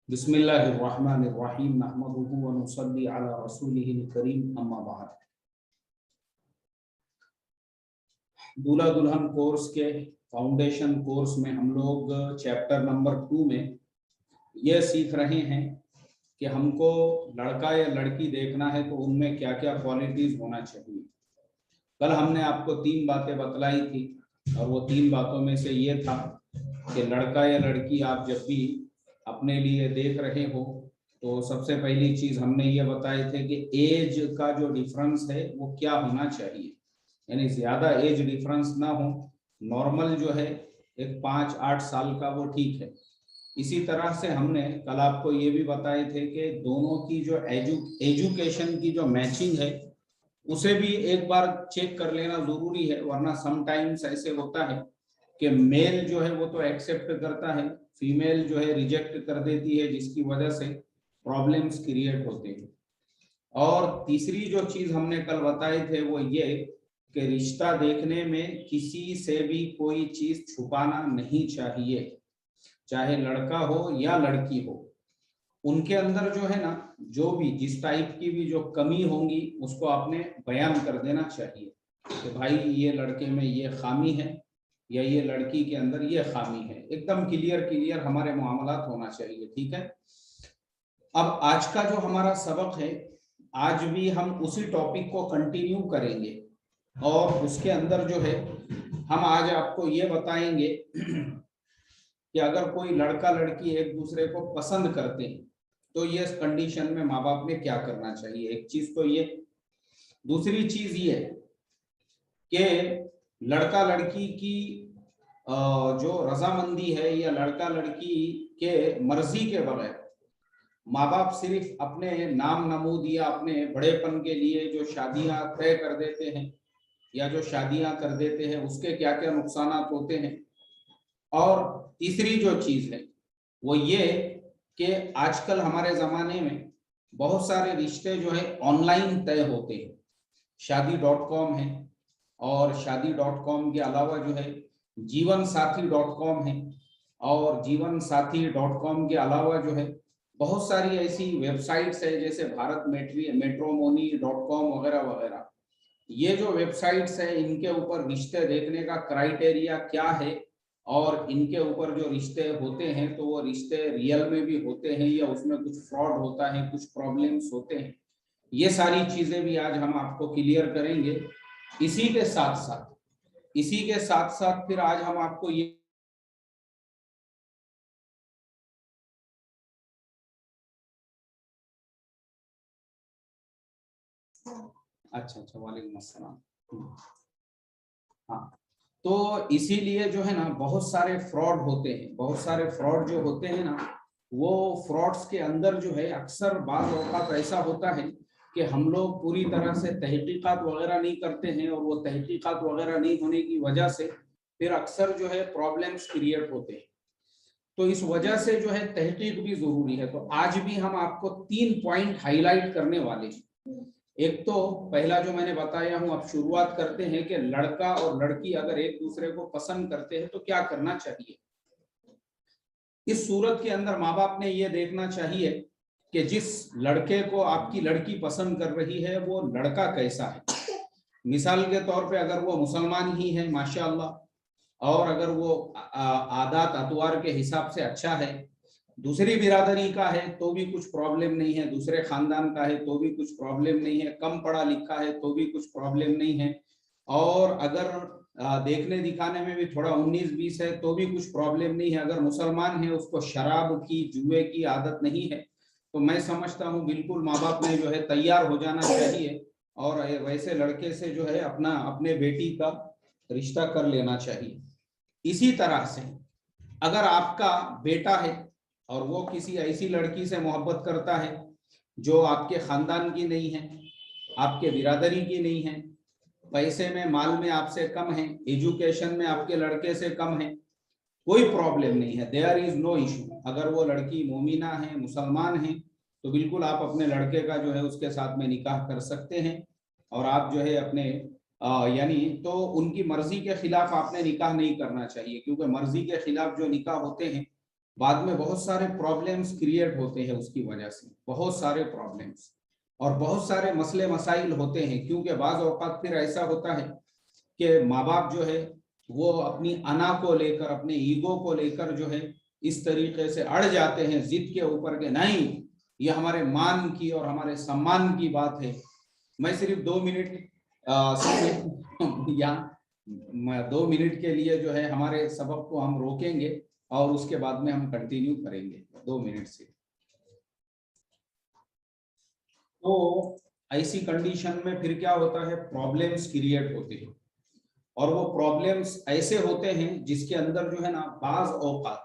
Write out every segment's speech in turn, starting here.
बिस्मिल्लाहिर्रहमानिर्रहीम नहमदुहु व नुसल्ली अला रसूलिहिल करीम अम्मा बाद। दूल्हा दुल्हन कोर्स के फाउंडेशन कोर्स में हम लोग चैप्टर नंबर 2 में यह सीख रहे हैं कि हमको लड़का या लड़की देखना है तो उनमें क्या क्या क्वालिटीज होना चाहिए। कल हमने आपको 3 बातें बतलाई थी और वो 3 बातों में से ये था कि लड़का या लड़की आप जब भी अपने लिए देख रहे हो तो सबसे पहली चीज हमने ये बताए थे कि एज का जो डिफरेंस है वो क्या होना चाहिए, यानी ज्यादा एज डिफरेंस ना हो, नॉर्मल जो है एक 5-8 साल का वो ठीक है। इसी तरह से हमने कल आपको ये भी बताए थे कि दोनों की जो एजुकेशन की जो मैचिंग है उसे भी एक बार चेक कर लेना जरूरी है, वरना समटाइम्स ऐसे होता है कि मेल जो है वो तो एक्सेप्ट करता है, फीमेल जो है रिजेक्ट कर देती है, जिसकी वजह से प्रॉब्लम्स क्रिएट होते हैं। और तीसरी जो चीज हमने कल बताए थे वो ये कि रिश्ता देखने में किसी से भी कोई चीज छुपाना नहीं चाहिए, चाहे लड़का हो या लड़की हो। उनके अंदर जो है ना, जो भी जिस टाइप की भी जो कमी होंगी उसको आपने बयान कर देना चाहिए कि भाई ये लड़के में ये खामी है या ये लड़की के अंदर ये खामी है। एकदम क्लियर हमारे मामलात होना चाहिए, ठीक है। अब आज का जो हमारा सबक है, आज भी हम उसी टॉपिक को कंटिन्यू करेंगे और उसके अंदर जो है हम आज आपको ये बताएंगे कि अगर कोई लड़का लड़की एक दूसरे को पसंद करते हैं तो ये कंडीशन में माँ बाप ने क्या करना चाहिए। एक चीज तो ये, दूसरी चीज ये कि लड़का लड़की की जो रजामंदी है या लड़का लड़की के मर्जी के बगैर माँ बाप सिर्फ अपने नाम नमूद या अपने बड़ेपन के लिए जो शादियां तय कर देते हैं या जो शादियां कर देते हैं उसके क्या क्या नुकसान होते हैं। और तीसरी जो चीज है वो ये कि आजकल हमारे जमाने में बहुत सारे रिश्ते जो है ऑनलाइन तय होते हैं। शादी.com है और शादी.com के अलावा जो है जीवनसाथी.com है और जीवनसाथी.com के अलावा जो है बहुत सारी ऐसी वेबसाइट्स है जैसे भारत मैट्रिमोनी.com वगैरह वगैरह। ये जो वेबसाइट्स है इनके ऊपर रिश्ते देखने का क्राइटेरिया क्या है और इनके ऊपर जो रिश्ते होते हैं तो वो रिश्ते रियल में भी होते हैं या उसमें कुछ फ्रॉड होता है, कुछ प्रॉब्लम्स होते हैं, ये सारी चीजें भी आज हम आपको क्लियर करेंगे। इसी के साथ साथ फिर आज हम आपको ये अच्छा वालेकुम अस्सलाम। हाँ, तो इसीलिए जो है ना बहुत सारे फ्रॉड होते हैं, बहुत सारे फ्रॉड जो होते हैं ना वो फ्रॉड्स के अंदर जो है अक्सर बाज़ औक़ात ऐसा होता है कि हम लोग पूरी तरह से तहकीकात वगैरह नहीं करते हैं और वो तहकीकात वगैरह नहीं होने की वजह से फिर अक्सर जो है प्रॉब्लम्स क्रिएट होते हैं। तो इस वजह से जो है तहकीक भी जरूरी है। तो आज भी हम आपको 3 पॉइंट हाईलाइट करने वाले हैं। एक तो पहला जो मैंने बताया हूं, अब शुरुआत करते हैं कि लड़का और लड़की अगर एक दूसरे को पसंद करते हैं तो क्या करना चाहिए। इस सूरत के अंदर माँ बाप ने ये देखना चाहिए कि जिस लड़के को आपकी लड़की पसंद कर रही है वो लड़का कैसा है। मिसाल के तौर पे अगर वो मुसलमान ही है माशाअल्लाह और अगर वो आदात अतवार के हिसाब से अच्छा है, दूसरी बिरादरी का है तो भी कुछ प्रॉब्लम नहीं है, दूसरे खानदान का है तो भी कुछ प्रॉब्लम नहीं है, कम पढ़ा लिखा है तो भी कुछ प्रॉब्लम नहीं है, और अगर देखने दिखाने में भी थोड़ा 19-20 है तो भी कुछ प्रॉब्लम नहीं है, अगर मुसलमान है उसको शराब की जुए की आदत नहीं है, तो मैं समझता हूँ बिल्कुल माँ बाप ने जो है तैयार हो जाना चाहिए और वैसे लड़के से जो है अपने बेटी का रिश्ता कर लेना चाहिए। इसी तरह से अगर आपका बेटा है और वो किसी ऐसी लड़की से मोहब्बत करता है जो आपके खानदान की नहीं है, आपके बिरादरी की नहीं है, पैसे में माल में आपसे कम है, एजुकेशन में आपके लड़के से कम है, कोई प्रॉब्लम नहीं है, देयर इज नो इशू। अगर वो लड़की मोमिना है, मुसलमान है, तो बिल्कुल आप अपने लड़के का जो है उसके साथ में निकाह कर सकते हैं और आप जो है अपने यानी तो उनकी मर्जी के खिलाफ आपने निकाह नहीं करना चाहिए, क्योंकि मर्जी के खिलाफ जो निकाह होते हैं बाद में बहुत सारे प्रॉब्लम्स क्रिएट होते हैं उसकी वजह से, बहुत सारे प्रॉब्लम्स और बहुत सारे मसले मसाइल होते हैं। क्योंकि बाज़ औक़ात फिर ऐसा होता है कि माँ बाप जो है वो अपनी अना को लेकर, अपने ईगो को लेकर जो है इस तरीके से अड़ जाते हैं जिद के ऊपर के नहीं, ये हमारे मान की और हमारे सम्मान की बात है। मैं सिर्फ 2 मिनट यहाँ 2 मिनट के लिए जो है हमारे सबक को हम रोकेंगे और उसके बाद में हम कंटिन्यू करेंगे 2 मिनट से। तो ऐसी कंडीशन में फिर क्या होता है, प्रॉब्लम्स क्रिएट होते हैं और वो प्रॉब्लम्स ऐसे होते हैं जिसके अंदर जो है ना बाज औकात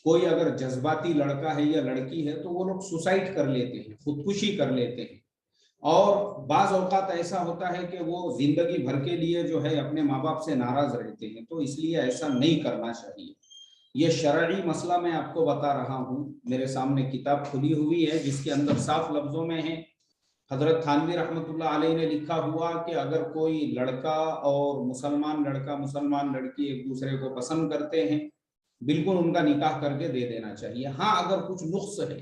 कोई अगर जज्बाती लड़का है या लड़की है तो वो लोग सुसाइड कर लेते हैं, खुदकुशी कर लेते हैं। और बाज औकात ऐसा होता है कि वो जिंदगी भर के लिए जो है अपने माँ बाप से नाराज रहते हैं। तो इसलिए ऐसा नहीं करना चाहिए। ये शरई मसला मैं आपको बता रहा हूँ, मेरे सामने किताब खुली हुई है जिसके अंदर साफ लफ्जों में है, हजरत थानवी रहमतुल्लाह अलैह ने लिखा हुआ कि अगर कोई लड़का और मुसलमान लड़का मुसलमान लड़की एक दूसरे को पसंद करते हैं, बिल्कुल उनका निकाह करके दे देना चाहिए। हाँ, अगर कुछ नुक्स है,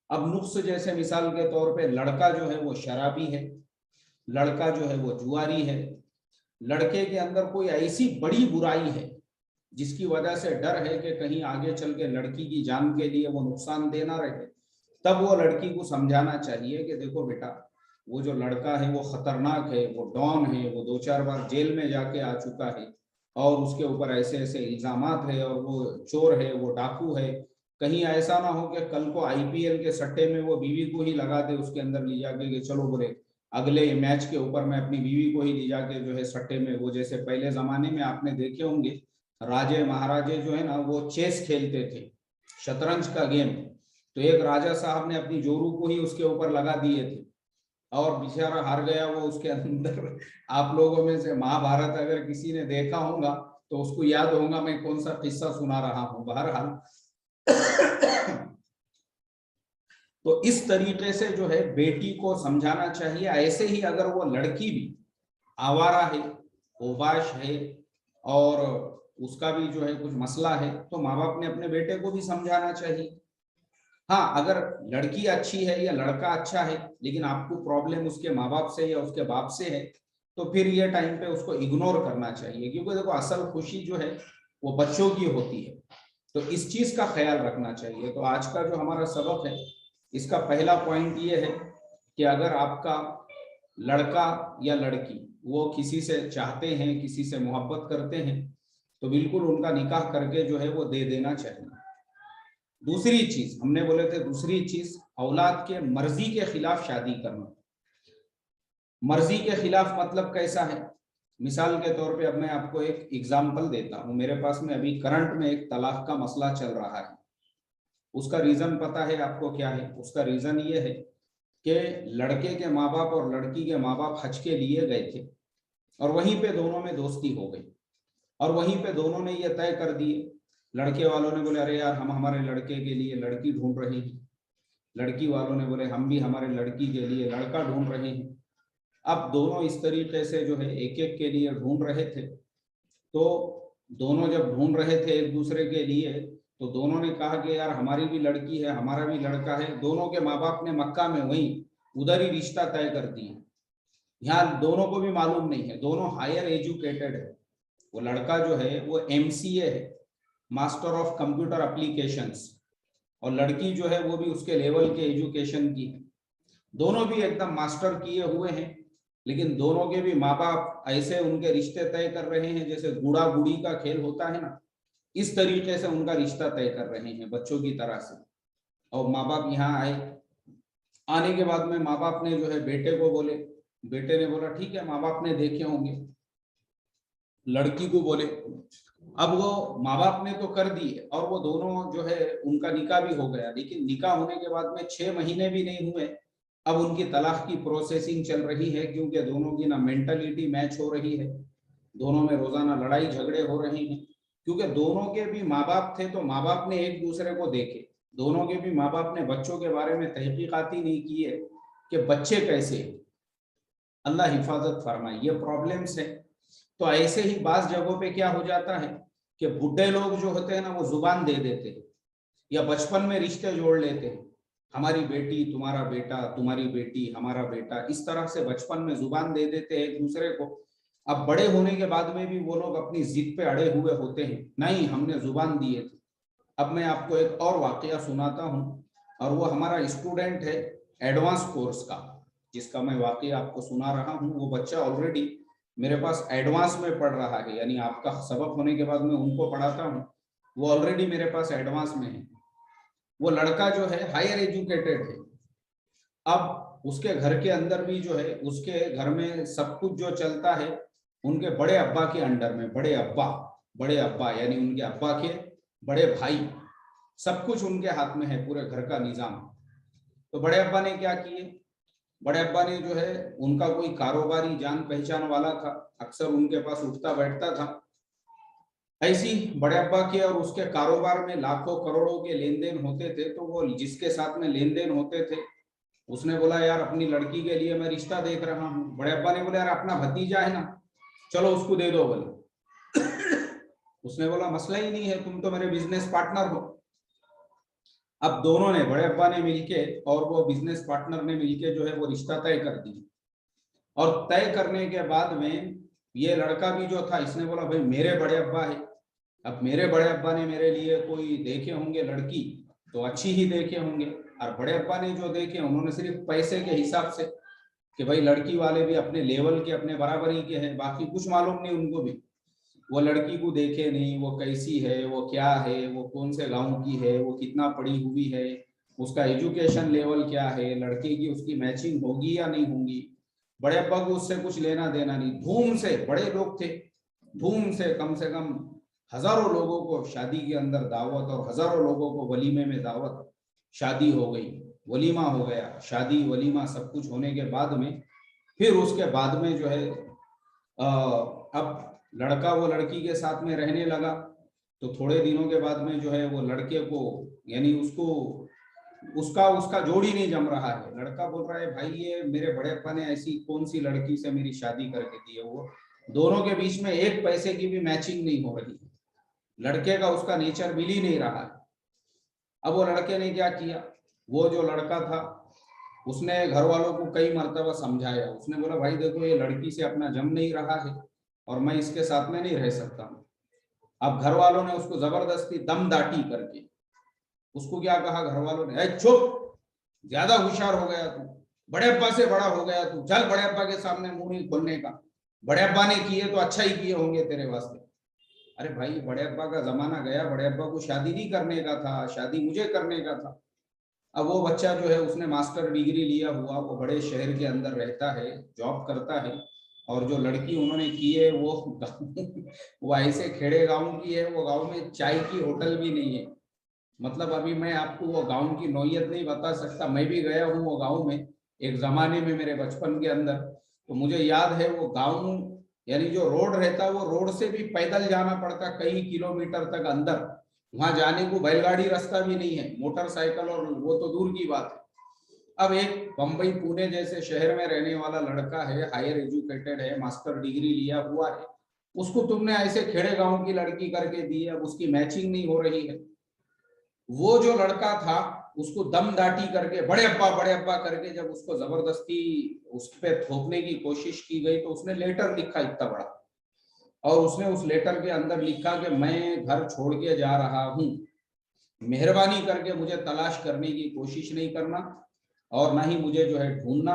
अब नुक्स जैसे मिसाल के तौर पे लड़का जो है वो शराबी है, लड़का जो है वो जुआरी है, लड़के के अंदर कोई ऐसी बड़ी बुराई है जिसकी वजह से डर है कि कहीं आगे चल के लड़की की जान के लिए वो नुकसान देना रहे, तब वो लड़की को समझाना चाहिए कि देखो बेटा, वो जो लड़का है वो खतरनाक है, वो डॉन है, वो 2-4 बार जेल में जाके आ चुका है और उसके ऊपर ऐसे ऐसे इल्जामात है और वो चोर है, वो डाकू है। कहीं ऐसा ना हो कि कल को आईपीएल के सट्टे में वो बीवी को ही लगा दे उसके अंदर ले जाके कि चलो बोले अगले मैच के ऊपर मैं अपनी बीवी को ही ले जाके जो है सट्टे में, वो जैसे पहले जमाने में आपने देखे होंगे राजे महाराजे जो है ना वो चेस खेलते थे, शतरंज का गेम। तो एक राजा साहब ने अपनी जोरू को ही उसके ऊपर लगा दिए थे और बेचारा हार गया वो उसके अंदर। आप लोगों में से महाभारत अगर किसी ने देखा होगा तो उसको याद होगा मैं कौन सा किस्सा सुना रहा हूं। बहरहाल तो इस तरीके से जो है बेटी को समझाना चाहिए। ऐसे ही अगर वो लड़की भी आवारा है, ओबाश है और उसका भी जो है कुछ मसला है, तो माँ बाप ने अपने बेटे को भी समझाना चाहिए। हाँ, अगर लड़की अच्छी है या लड़का अच्छा है लेकिन आपको प्रॉब्लम उसके माँ बाप से या उसके बाप से है, तो फिर ये टाइम पे उसको इग्नोर करना चाहिए। क्योंकि देखो असल खुशी जो है वो बच्चों की होती है, तो इस चीज का ख्याल रखना चाहिए। तो आज का जो हमारा सबक है इसका पहला पॉइंट ये है कि अगर आपका लड़का या लड़की वो किसी से चाहते हैं, किसी से मोहब्बत करते हैं, तो बिल्कुल उनका निकाह करके जो है वो दे देना चाहिए। दूसरी चीज हमने बोले थे, दूसरी चीज औलाद के मर्जी के खिलाफ शादी करना। मर्जी के खिलाफ मतलब कैसा है, मिसाल के तौर पे अब मैं आपको एक एग्जांपल देता हूँ। मेरे पास में अभी करंट में एक तलाक का मसला चल रहा है। उसका रीजन पता है आपको क्या है? उसका रीजन ये है कि लड़के के माँ बाप और लड़की के माँ बाप हज के लिए गए थे और वहीं पे दोनों में दोस्ती हो गई और वहीं पे दोनों ने ये तय कर दिए। लड़के वालों ने बोले अरे यार हम हमारे लड़के के लिए लड़की ढूंढ रहे हैं, लड़की वालों ने बोले हम भी हमारे लड़की के लिए लड़का ढूंढ रहे हैं। अब दोनों इस तरीके से जो है एक एक के लिए ढूंढ रहे थे। तो दोनों जब ढूंढ रहे थे एक दूसरे के लिए, तो दोनों ने कहा कि यार हमारी भी लड़की है, हमारा भी लड़का है। दोनों के माँ बाप ने मक्का में वहीं उधर ही रिश्ता तय कर दिया। यहाँ दोनों को भी मालूम नहीं है, दोनों हायर एजुकेटेड है। वो लड़का जो है वो MCA है, मास्टर ऑफ कंप्यूटर एप्लीकेशंस, और लड़की जो है वो भी उसके लेवल के एजुकेशन की है। दोनों भी एकदम मास्टर किए हुए हैं, लेकिन दोनों के भी माँ बाप ऐसे उनके रिश्ते तय कर रहे हैं जैसे गुड़ा गुड़ी का खेल होता है ना, इस तरीके से उनका रिश्ता तय कर रहे हैं बच्चों की तरह से। और माँ बाप यहाँ आए, आने के बाद में माँ बाप ने जो है बेटे को बोले, बेटे ने बोला ठीक है, माँ बाप ने देखे होंगे। लड़की को बोले, अब वो माँ बाप ने तो कर दिए और वो दोनों जो है उनका निकाह भी हो गया। लेकिन निकाह होने के बाद में 6 महीने भी नहीं हुए, अब उनकी तलाक की प्रोसेसिंग चल रही है। क्योंकि दोनों की ना मेंटलिटी मैच हो रही है, दोनों में रोजाना लड़ाई झगड़े हो रहे हैं। क्योंकि दोनों के भी माँ बाप थे तो माँ बाप ने एक दूसरे को देखे, दोनों के भी माँ बाप ने बच्चों के बारे में तहकीकाती नहीं की है कि बच्चे कैसे, अल्लाह हिफाजत फरमाए, ये प्रॉब्लम्स है। तो ऐसे ही बास जगहों पे क्या हो जाता है कि बुढ़े लोग जो होते हैं ना वो जुबान दे देते हैं या बचपन में रिश्ते जोड़ लेते हैं, हमारी बेटी तुम्हारा बेटा, तुम्हारी बेटी हमारा बेटा, इस तरह से बचपन में जुबान दे देते हैं एक दूसरे को। अब बड़े होने के बाद में भी वो लोग अपनी जिद पे अड़े हुए होते हैं, नहीं हमने जुबान दिए थे। अब मैं आपको एक और वाकया सुनाता हूँ, और वो हमारा स्टूडेंट है एडवांस कोर्स का, जिसका मैं वाकया आपको सुना रहा हूँ। वो बच्चा ऑलरेडी मेरे पास एडवांस में पढ़ रहा है, यानी आपका सबक होने के बाद मैं उनको पढ़ाता हूँ, वो ऑलरेडी मेरे पास एडवांस में है। वो लड़का जो है हायर एजुकेटेड है। अब उसके घर के अंदर भी जो है, उसके घर में सब कुछ जो चलता है उनके बड़े अब्बा के अंडर में, बड़े अब्बा यानी उनके अब्बा के बड़े भाई, सब कुछ उनके हाथ में है, पूरे घर का निजाम। तो बड़े अब्बा ने क्या किए, बड़े अब्बा ने जो है, उनका कोई कारोबारी जान पहचान वाला था, अक्सर उनके पास उठता बैठता था। ऐसी बड़े अब्बा के और उसके कारोबार में लाखों करोड़ों के लेन देन होते थे। तो वो जिसके साथ में लेन देन होते थे, उसने बोला यार अपनी लड़की के लिए मैं रिश्ता देख रहा हूँ। बड़े अब्बा ने बोला यार अपना भतीजा है ना, चलो उसको दे दो बोले। उसने बोला मसला ही नहीं है, तुम तो मेरे बिजनेस पार्टनर हो। अब दोनों ने, बड़े अब्बा ने मिलके और वो बिजनेस पार्टनर ने मिलके जो है वो रिश्ता तय कर दिया। और तय करने के बाद में ये लड़का भी जो था, इसने बोला भाई मेरे बड़े अब्बा है, अब मेरे बड़े अब्बा ने मेरे लिए कोई देखे होंगे लड़की तो अच्छी ही देखे होंगे, और बड़े अब्बा ने जो देखे उन्होंने सिर्फ पैसे के हिसाब से, कि भाई लड़की वाले भी अपने लेवल के, अपने बराबरी के हैं, बाकी कुछ मालूम नहीं उनको भी। वो लड़की को देखे नहीं, वो कैसी है, वो क्या है, वो कौन से गांव की है, वो कितना पढ़ी हुई है, उसका एजुकेशन लेवल क्या है, लड़के की उसकी मैचिंग होगी या नहीं होगी, बड़े अब्बा को उससे कुछ लेना देना नहीं। धूम से, बड़े लोग थे, धूम से कम हजारों लोगों को शादी के अंदर दावत, और हजारों लोगों को वलीमे में दावत। शादी हो गई, वलीमा हो गया, शादी वलीमा सब कुछ होने के बाद में फिर उसके बाद में जो है अब लड़का वो लड़की के साथ में रहने लगा। तो थोड़े दिनों के बाद में जो है वो लड़के को, यानी उसको, उसका उसका जोड़ी नहीं जम रहा है। लड़का बोल रहा है भाई ये मेरे बड़े अप्पा ने ऐसी कौन सी लड़की से मेरी शादी करके दी है, वो दोनों के बीच में एक पैसे की भी मैचिंग नहीं हो रही है, लड़के का उसका नेचर मिल ही नहीं रहा है। अब वो लड़के ने क्या किया, वो जो लड़का था उसने घर वालों को कई मर्तबा समझाया। उसने बोला भाई देखो ये लड़की से अपना जम नहीं रहा है और मैं इसके साथ में नहीं रह सकता हूँ। अब घर वालों ने उसको जबरदस्ती दम दाटी करके, उसको क्या कहा घर वालों ने, चुप, ज्यादा होशियार हो गया तू, बड़े अब्बा से बड़ा हो गया तू, चल बड़े अब्बा के सामने मुंह नहीं खोलने का, बड़े अब्बा ने किए तो अच्छा ही किए होंगे तेरे वास्ते। अरे भाई बड़े अब्बा का जमाना गया, बड़े अब्बा को शादी नहीं करने का था, शादी मुझे करने का था। अब वो बच्चा जो है उसने मास्टर डिग्री लिया हुआ, वो बड़े शहर के अंदर रहता है, जॉब करता है, और जो लड़की उन्होंने की है वो वो ऐसे खेड़े गांव की है, वो गांव में चाय की होटल भी नहीं है। मतलब अभी मैं आपको वो गांव की नौयत नहीं बता सकता, मैं भी गया हूँ वो गांव में एक जमाने में मेरे बचपन के अंदर। तो मुझे याद है वो गांव, यानी जो रोड रहता वो रोड से भी पैदल जाना पड़ता कई किलोमीटर तक अंदर, वहां जाने को बैलगाड़ी रास्ता भी नहीं है, मोटरसाइकिल और वो तो दूर की बात है। अब एक बंबई पुणे जैसे शहर में रहने वाला लड़का है, हायर एजुकेटेड है, मास्टर डिग्री लिया हुआ है, उसको तुमने ऐसे खेड़े गांव की लड़की करके दी, अब उसकी मैचिंग नहीं हो रही है। वो जो लड़का था उसको दम दाटी करके बड़े अब्बा करके जब उसको जबरदस्ती उस पे थोपने की कोशिश की गई, तो उसने लेटर लिखा इतना बड़ा, और उसने उस लेटर के अंदर लिखा कि मैं घर छोड़ के जा रहा हूं, मेहरबानी करके मुझे तलाश करने की कोशिश नहीं करना, और ना ही मुझे जो है ढूंढना,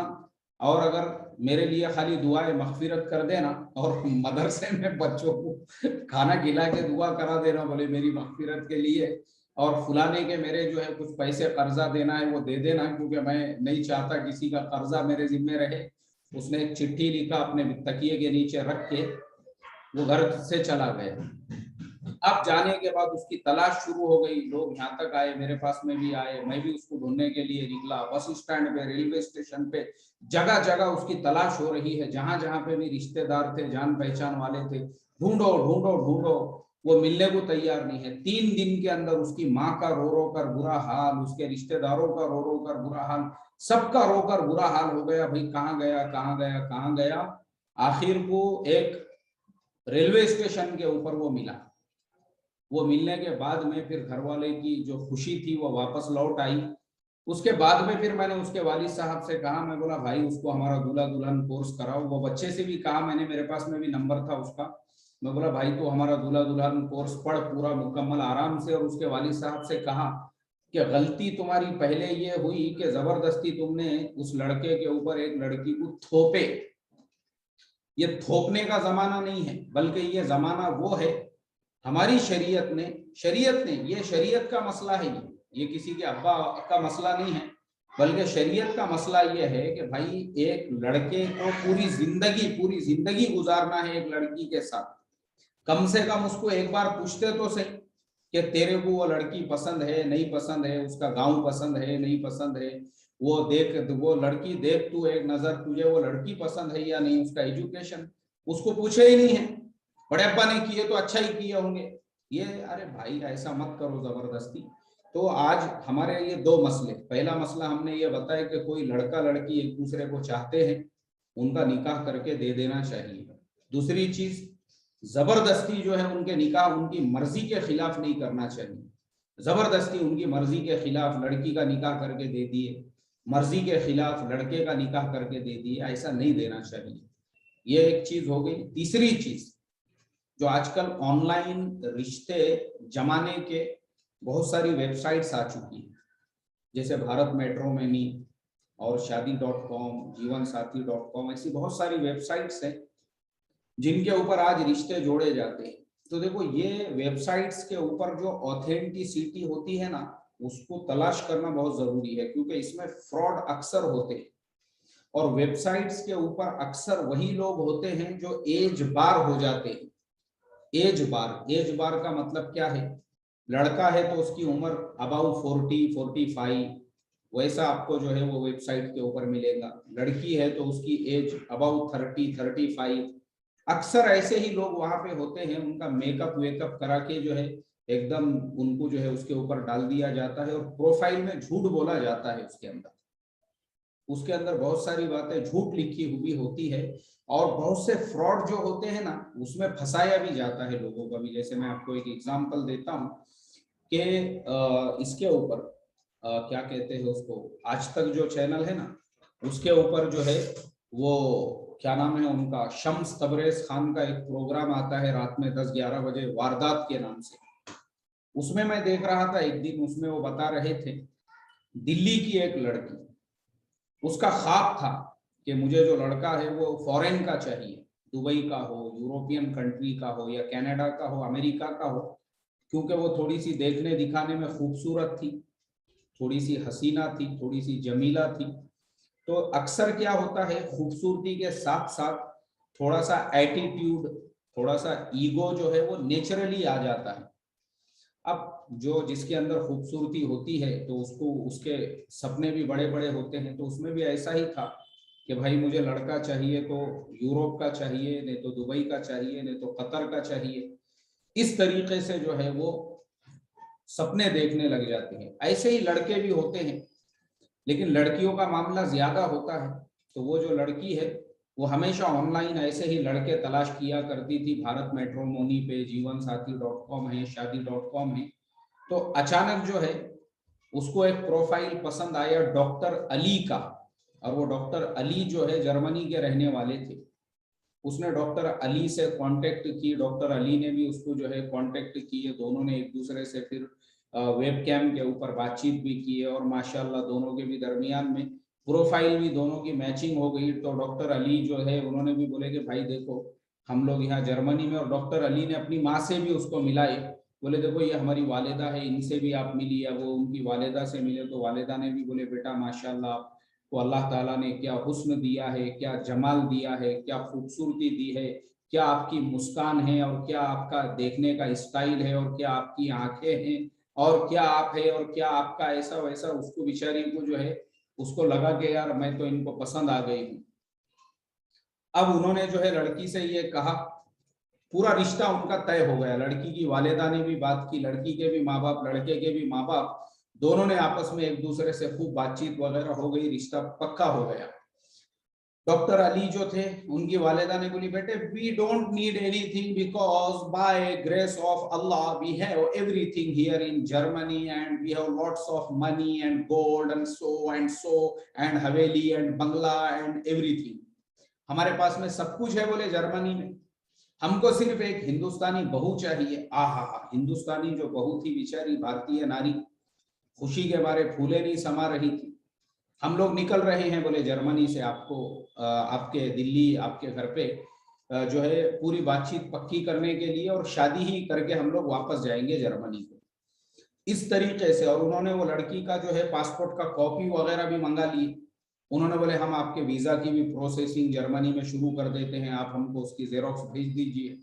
और अगर मेरे लिए खाली दुआएं मगफिरत कर देना, और मदरसे में बच्चों को खाना खिला के दुआ करा देना बोले मेरी मगफिरत के लिए, और फुलाने के मेरे जो है कुछ पैसे कर्जा देना है वो दे देना, क्योंकि मैं नहीं चाहता किसी का कर्जा मेरे जिम्मे रहे। उसने एक चिट्ठी लिखा अपने तकिए के नीचे रख के, वो घर से चला गया। अब जाने के बाद उसकी तलाश शुरू हो गई, लोग यहाँ तक आए, मेरे पास में भी आए, मैं भी उसको ढूंढने के लिए निकला, बस स्टैंड पे, रेलवे स्टेशन पे, जगह जगह उसकी तलाश हो रही है, जहां जहां पे भी रिश्तेदार थे, जान पहचान वाले थे, ढूंढो ढूंढो ढूंढो, वो मिलने को तैयार नहीं है। 3 दिन के अंदर उसकी माँ का रो कर बुरा हाल, उसके रिश्तेदारों का रो कर बुरा हाल, सबका रोकर बुरा हाल हो गया, भाई कहाँ गया कहाँ गया कहाँ गया। आखिर को एक रेलवे स्टेशन के ऊपर वो मिला, वो मिलने के बाद में फिर घर वाले की जो खुशी थी वो वापस लौट आई। उसके बाद में फिर मैंने उसके वालिद साहब से कहा, मैं बोला भाई उसको हमारा दूल्हा दुल्हन कोर्स कराओ। वो बच्चे से भी कहा मैंने, मेरे पास में भी नंबर था उसका। मैं बोला भाई तो हमारा दूल्हा दुल्हन कोर्स पढ़ पूरा मुकम्मल आराम से। और उसके वालिद साहब से कहा कि गलती तुम्हारी पहले ये हुई कि जबरदस्ती तुमने उस लड़के के ऊपर एक लड़की को थोपे। ये थोपने का जमाना नहीं है, बल्कि ये जमाना वो है, हमारी शरीयत ने ये शरीयत का मसला है, ये किसी के अब्बा का मसला नहीं है, बल्कि शरीयत का मसला ये है कि भाई एक लड़के को पूरी जिंदगी गुजारना है एक लड़की के साथ। कम से कम उसको एक बार पूछते तो सही कि तेरे को वो लड़की पसंद है नहीं पसंद है, उसका गांव पसंद है नहीं पसंद है, वो लड़की देख तू एक नजर, तुझे वो लड़की पसंद है या नहीं, उसका एजुकेशन उसको पूछे ही नहीं है। बड़े अब्बा ने किए तो अच्छा ही किए होंगे ये। अरे भाई ऐसा मत करो जबरदस्ती। तो आज हमारे ये दो मसले, पहला मसला हमने ये बताया कि कोई लड़का लड़की एक दूसरे को चाहते हैं, उनका निकाह करके दे देना चाहिए। दूसरी चीज, जबरदस्ती जो है उनके निकाह उनकी मर्जी के खिलाफ नहीं करना चाहिए। जबरदस्ती उनकी मर्जी के खिलाफ लड़की का निकाह करके दे दिए, मर्जी के खिलाफ लड़के का निकाह करके दे दिए, ऐसा नहीं देना चाहिए। ये एक चीज हो गई। तीसरी चीज, जो आजकल ऑनलाइन रिश्ते जमाने के बहुत सारी वेबसाइट्स आ चुकी है, जैसे भारत मैट्रिमोनी और शादी.com, जीवनसाथी.com, ऐसी बहुत सारी वेबसाइट्स हैं जिनके ऊपर आज रिश्ते जोड़े जाते हैं। तो देखो ये वेबसाइट्स के ऊपर जो ऑथेंटिसिटी होती है ना, उसको तलाश करना बहुत जरूरी है, क्योंकि इसमें फ्रॉड अक्सर होते हैं। और वेबसाइट्स के ऊपर अक्सर वही लोग होते हैं जो एज बार हो जाते हैं। एज बार का मतलब क्या है? लड़का है तो उसकी उम्र अबाउट 40-45, वैसा आपको जो है वो वेबसाइट के ऊपर मिलेगा। लड़की है तो उसकी एज अबाउट 30-35। अक्सर ऐसे ही लोग वहां पे होते हैं, उनका मेकअप वेकअप करा के जो है एकदम उनको जो है उसके ऊपर डाल दिया जाता है और प्रोफाइल में झूठ बोला जाता है। उसके अंदर बहुत सारी बातें झूठ लिखी हुई होती है और बहुत से फ्रॉड जो होते हैं ना, उसमें फंसाया भी जाता है लोगों को भी। जैसे मैं आपको एक एग्जांपल देता हूँ कि इसके ऊपर क्या कहते हैं उसको, आज तक जो चैनल है ना, उसके ऊपर जो है वो क्या नाम है उनका, शम्स तबरेज खान का एक प्रोग्राम आता है रात में 10-11 बजे, वारदात के नाम से। उसमें मैं देख रहा था एक दिन, उसमें वो बता रहे थे दिल्ली की एक लड़की, उसका ख्वाब था कि मुझे जो लड़का है वो फॉरेन का चाहिए, दुबई का हो, यूरोपियन कंट्री का हो, या कनाडा का हो, अमेरिका का हो, क्योंकि वो थोड़ी सी देखने दिखाने में खूबसूरत थी, थोड़ी सी हसीना थी, थोड़ी सी जमीला थी। तो अक्सर क्या होता है, खूबसूरती के साथ साथ थोड़ा सा एटीट्यूड, थोड़ा सा ईगो जो है वो नेचुरली आ जाता है। अब जो जिसके अंदर खूबसूरती होती है तो उसको उसके सपने भी बड़े बड़े होते हैं। तो उसमें भी ऐसा ही था कि भाई मुझे लड़का चाहिए तो यूरोप का चाहिए, नहीं तो दुबई का चाहिए, नहीं तो कतर का चाहिए। इस तरीके से जो है वो सपने देखने लग जाते हैं। ऐसे ही लड़के भी होते हैं, लेकिन लड़कियों का मामला ज्यादा होता है। तो वो जो लड़की है वो हमेशा ऑनलाइन ऐसे ही लड़के तलाश किया करती थी। भारत मैट्रिमोनी पे, जीवनसाथी.com है, शादी.com है। तो अचानक जो है उसको एक प्रोफाइल पसंद आया डॉक्टर अली का, और वो डॉक्टर अली जो है जर्मनी के रहने वाले थे। उसने डॉक्टर अली से कांटेक्ट की, डॉक्टर अली ने भी उसको जो है कांटेक्ट किए, दोनों ने एक दूसरे से फिर वेब कैम के ऊपर बातचीत भी की है और माशाल्लाह दोनों के भी दरमियान में प्रोफाइल भी दोनों की मैचिंग हो गई। तो डॉक्टर अली जो है उन्होंने भी बोले कि भाई देखो हम लोग यहाँ जर्मनी में, और डॉक्टर अली ने अपनी माँ से भी उसको मिलाए, बोले देखो ये हमारी वालिदा है, इनसे भी आप मिलिए। वो उनकी वालिदा से मिले तो वालिदा ने भी बोले बेटा माशाल्लाह तो अल्लाह ताला ने क्या हुस्न दिया है, क्या जमाल दिया है, क्या खूबसूरती दी है, क्या आपकी मुस्कान है, और क्या आपका देखने का स्टाइल है, और क्या आपकी आंखें हैं, और क्या आप है, और क्या आपका ऐसा वैसा। उसको बेचारी को जो है उसको लगा कि यार मैं तो इनको पसंद आ गई हूँ। अब उन्होंने जो है लड़की से ये कहा, पूरा रिश्ता उनका तय हो गया। लड़की की वालिदा ने भी बात की, लड़की के भी माँ बाप, लड़के के भी माँ बाप, दोनों ने आपस में एक दूसरे से खूब बातचीत वगैरह हो गई, रिश्ता पक्का हो गया। डॉक्टर अली जो थे, उनकी वालिदा ने बोली, बेटे we don't need anything because by grace of Allah we have everything here in Germany and we have lots of money and gold and so and haveli and बंगला एंड एवरीथिंग। हमारे पास में सब कुछ है बोले जर्मनी में, हमको सिर्फ एक हिंदुस्तानी बहू चाहिए। आहा, हिंदुस्तानी जो बहू थी बेचारी भारतीय नारी, खुशी के मारे फूले नहीं समा रही थी। हम लोग निकल रहे हैं बोले जर्मनी से, आपको आपके दिल्ली आपके घर पे जो है पूरी बातचीत पक्की करने के लिए, और शादी ही करके हम लोग वापस जाएंगे जर्मनी को, इस तरीके से। और उन्होंने वो लड़की का जो है पासपोर्ट का कॉपी वगैरह भी मंगा ली। उन्होंने बोले हम आपके वीजा की भी प्रोसेसिंग जर्मनी में शुरू कर देते हैं, आप हमको उसकी जेरोक्स भेज दीजिए।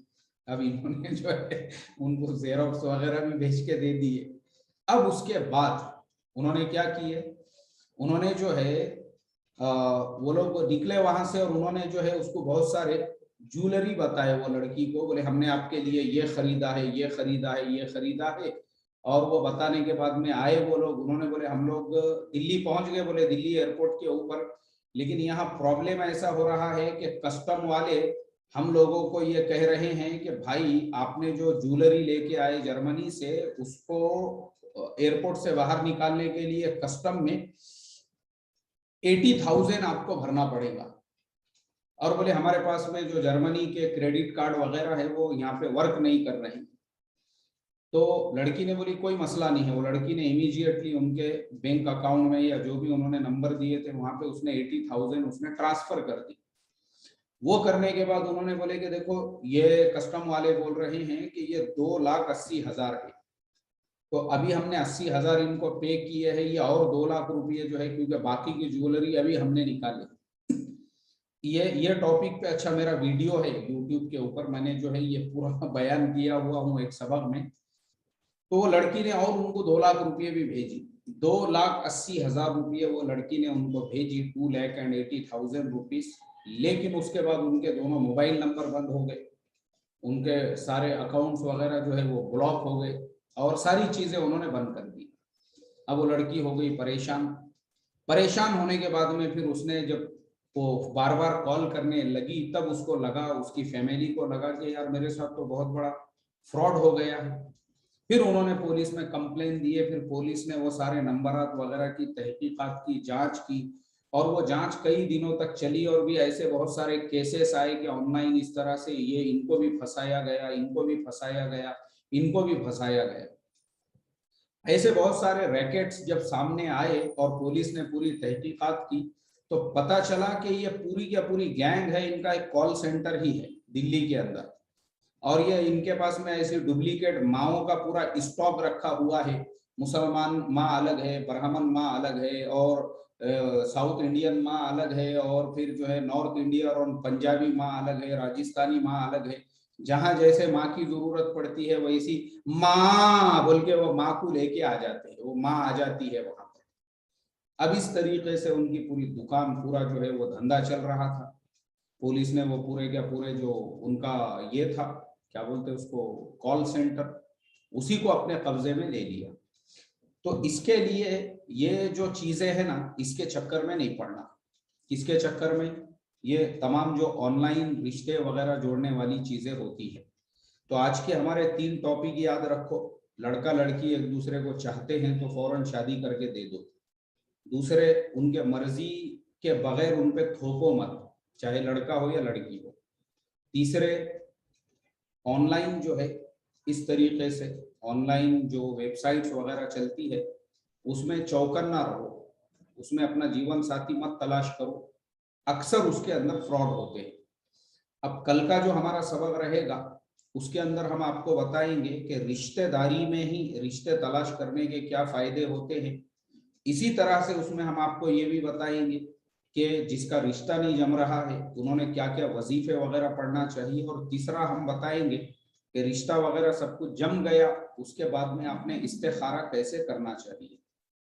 अब इन्होंने जो है उनको जेरोक्स वगैरह भी भेज के दे दिए। अब उसके बाद उन्होंने क्या किए, उन्होंने जो है वो लोग निकले वहां से, और उन्होंने जो है उसको बहुत सारे ज्वेलरी बताए वो लड़की को, बोले हमने आपके लिए ये खरीदा है, ये खरीदा है, ये खरीदा है। और वो बताने के बाद में आए वो लोग, उन्होंने बोले हम लोग दिल्ली पहुंच गए, बोले दिल्ली एयरपोर्ट के ऊपर, लेकिन यहाँ प्रॉब्लम ऐसा हो रहा है कि कस्टम वाले हम लोगों को ये कह रहे हैं कि भाई आपने जो ज्वेलरी लेके आए जर्मनी से, उसको एयरपोर्ट से बाहर निकालने के लिए कस्टम में 80,000 आपको भरना पड़ेगा। और बोले हमारे पास में जो जर्मनी के क्रेडिट कार्ड वगैरह है वो यहाँ पे वर्क नहीं कर रहे। तो लड़की ने बोली कोई मसला नहीं है। वो लड़की ने इमीडिएटली उनके बैंक अकाउंट में या जो भी उन्होंने नंबर दिए थे वहां पे उसने 80,000 उसने ट्रांसफर कर दी। वो करने के बाद उन्होंने बोले कि देखो ये कस्टम वाले बोल रहे हैं कि ये 2,80,000 है, तो अभी हमने 80,000 इनको पे किए हैं, ये और 2 लाख रुपये जो है, क्योंकि बाकी की ज्वेलरी अभी हमने निकाले। ये टॉपिक पे अच्छा मेरा वीडियो है यूट्यूब के ऊपर, मैंने जो है ये पूरा बयान किया हुआ हूँ एक सबक में। तो वो लड़की ने और उनको 2 लाख रुपये भी भेजी, 2,80,000 रुपये वो लड़की ने उनको भेजी, 2,80,000 रुपीज। लेकिन उसके बाद उनके दोनों मोबाइल नंबर बंद हो गए, उनके सारे अकाउंट्स वगैरह जो है वो ब्लॉक हो गए, और सारी चीजें उन्होंने बंद कर दी। अब वो लड़की हो गई परेशान। परेशान होने के बाद में फिर उसने जब वो बार बार कॉल करने लगी, तब उसको लगा, उसकी फैमिली को लगा कि यार मेरे साथ तो बहुत बड़ा फ्रॉड हो गया है। फिर उन्होंने पुलिस में कंप्लेन दिए, फिर पुलिस ने वो सारे नंबरात वगैरह की तहकीकात की, जांच की, और वो जांच कई दिनों तक चली, और भी ऐसे बहुत सारे केसेस आए कि ऑनलाइन इस तरह से ये इनको भी फंसाया गया, इनको भी फंसाया गया, इनको भी फंसाया गया। ऐसे बहुत सारे रैकेट्स जब सामने आए और पुलिस ने पूरी तहकीकात की, तो पता चला कि ये पूरी क्या पूरी गैंग है, इनका एक कॉल सेंटर ही है दिल्ली के अंदर, और ये इनके पास में ऐसी डुप्लीकेट माओं का पूरा स्टॉक रखा हुआ है। मुसलमान माँ अलग है, ब्राह्मण माँ अलग है, और साउथ इंडियन माँ अलग है, और फिर जो है नॉर्थ इंडिया और पंजाबी माँ अलग है, राजस्थानी माँ अलग है। जहां जैसे माँ की जरूरत पड़ती है वैसी माँ बोल के वो माँ को लेके आ जाते हैं, वो माँ आ जाती है वहां पर। अब इस तरीके से उनकी पूरी दुकान, पूरा जो है वो धंधा चल रहा था। पुलिस ने वो पूरे क्या पूरे जो उनका ये था, क्या बोलते उसको, कॉल सेंटर, उसी को अपने कब्जे में ले लिया। तो इसके लिए ये जो चीजें है ना, इसके चक्कर में नहीं पड़ना। किसके चक्कर में? ये तमाम जो ऑनलाइन रिश्ते वगैरह जोड़ने वाली चीजें होती है। तो आज के हमारे 3 टॉपिक याद रखो। लड़का लड़की एक दूसरे को चाहते हैं तो फौरन शादी करके दे दो। दूसरे, उनके मर्जी के बगैर उन पे थोपो मत, चाहे लड़का हो या लड़की हो। तीसरे, ऑनलाइन जो है इस तरीके से ऑनलाइन जो वेबसाइट्स वगैरह चलती है उसमें चौकन्ना रहो, उसमें अपना जीवन साथी मत तलाश करो, अक्सर उसके अंदर फ्रॉड होते हैं। अब कल का जो हमारा सबक रहेगा उसके अंदर हम आपको बताएंगे कि रिश्तेदारी में ही रिश्ते तलाश करने के क्या फायदे होते हैं। इसी तरह से उसमें हम आपको ये भी बताएंगे कि जिसका रिश्ता नहीं जम रहा है उन्होंने क्या क्या वजीफे वगैरह पढ़ना चाहिए। और तीसरा हम बताएंगे कि रिश्ता वगैरह सब कुछ जम गया, उसके बाद में आपने इस्तिखारा कैसे करना चाहिए।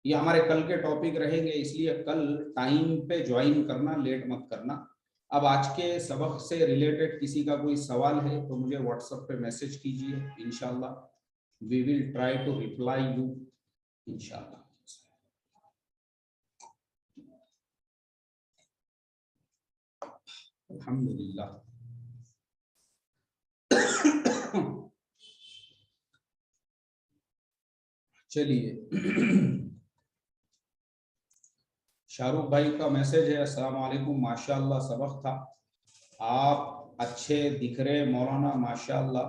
ये हमारे कल के टॉपिक रहेंगे, इसलिए कल टाइम पे ज्वाइन करना, लेट मत करना। अब आज के सबक से रिलेटेड किसी का कोई सवाल है तो मुझे व्हाट्सएप पे मैसेज कीजिए, इंशाल्लाह we will try to reply you, इंशाल्लाह। अल्हम्दुलिल्लाह। चलिए, शाहरुख भाई का मैसेज है, अस्सलाम वालेकुम, माशाअल्लाह सबक था, आप अच्छे दिख रहे मौलाना माशाअल्लाह,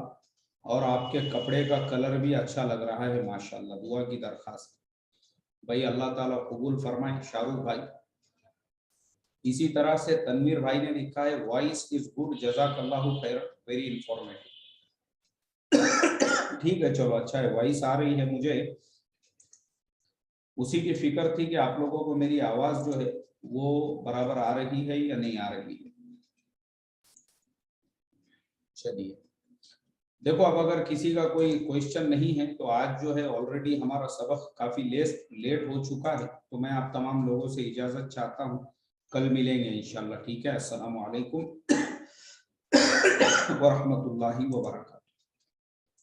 और आपके कपड़े का कलर भी अच्छा लग रहा है माशाअल्लाह, दुआ की दरखास्त भाई, अल्लाह ताला कबूल फरमाए शाहरुख भाई। इसी तरह से तनवीर भाई ने लिखा है, वॉइस इज गुड, जज़ाकल्लाहु खैर, वेरी इंफॉर्मेटिव। ठीक है, चलो अच्छा है, वॉइस आ रही है मुझे, उसी की फिक्र थी कि आप लोगों को मेरी आवाज जो है वो बराबर आ रही है या नहीं आ रही है। चलिए, देखो अब अगर किसी का कोई क्वेश्चन नहीं है तो आज जो है ऑलरेडी हमारा सबक काफी लेट हो चुका है, तो मैं आप तमाम लोगों से इजाजत चाहता हूँ, कल मिलेंगे इंशाल्लाह। ठीक है, अस्सलाम वालेकुम व रहमतुल्लाहि व बरकातहू।